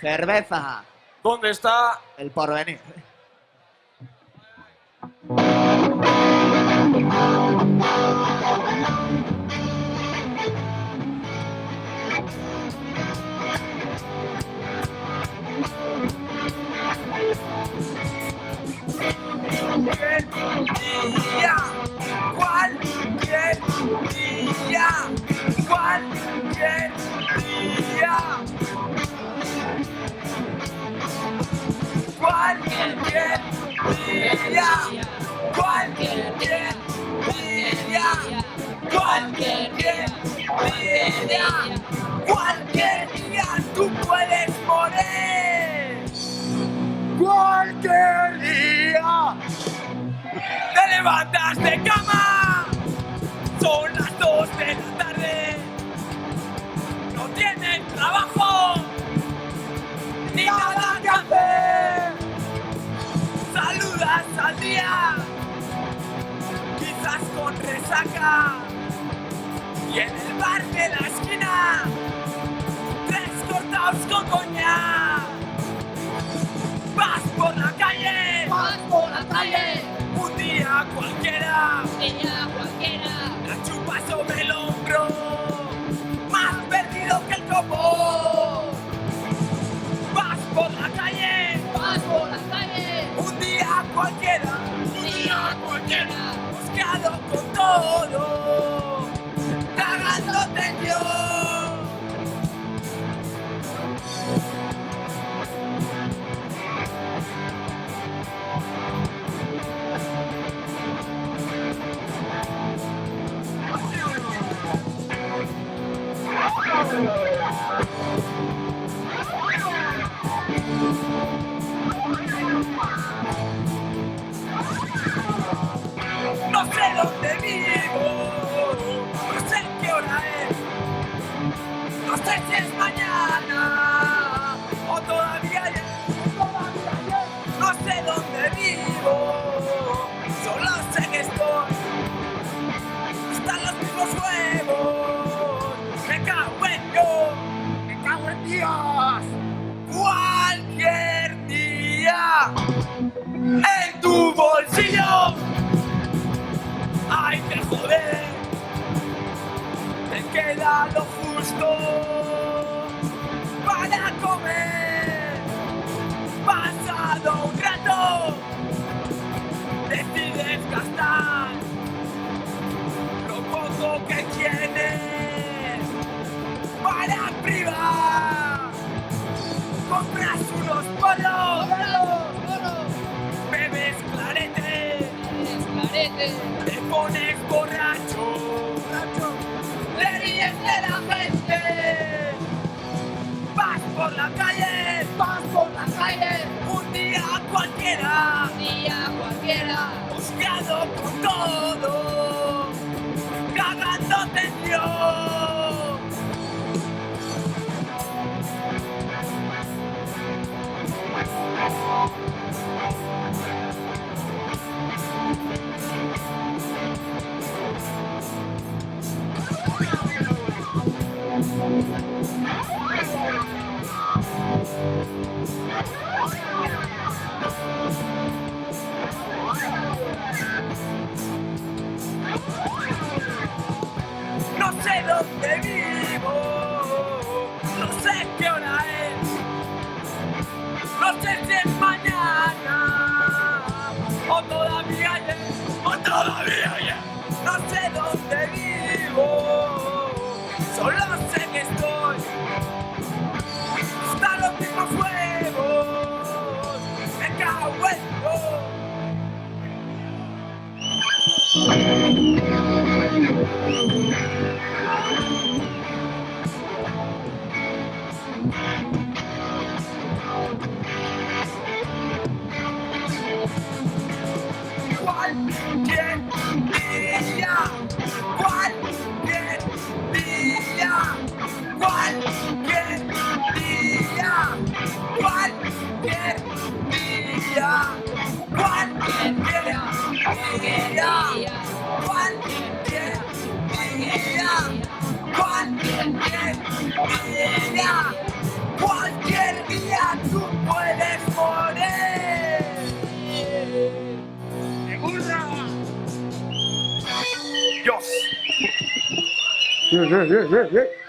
Cerveza. ¿Dónde está? El porvenir. Día, cualquier día, cualquier día, cualquier día, cualquier día, cualquier día, cualquier día tú puedes morir. Cualquier día te levantas de cama, son las 2 de la tarde, no tienes trabajo ni nada que hacer, saludas al día, quizás con resaca, y en el bar de la esquina, 3 cortados con coñac. Vas por la calle, un día cualquiera, la chupas sobre el hombro, más perdido que el copo. Vas por la calle, un día cualquiera, mosqueado con todo, cagándote en Dios. No sé dónde vivo, no sé qué hora es, no sé si es mañana o todavía ayer, no sé dónde vivo, solo sé que estoy, están los mismos huevos, me cago en Dios, cualquier día en tu bolsillo. Hay que joder, te queda lo justo para comer. Pasado un rato, decides gastar lo poco que tienes para privar. Compras unos polos, bebes clarete, te pones borracho, le ríes de la gente, vas por la calle, un día cualquiera, buscado con todo, cagándote en Dios. No sé dónde vivo, no sé qué hora es, no sé si es mañana o todavía ayer, no sé dónde vivo, solo sé que estoy, están los mismos huevos, me cago en Dios. yeah, yeah, yeah, yeah.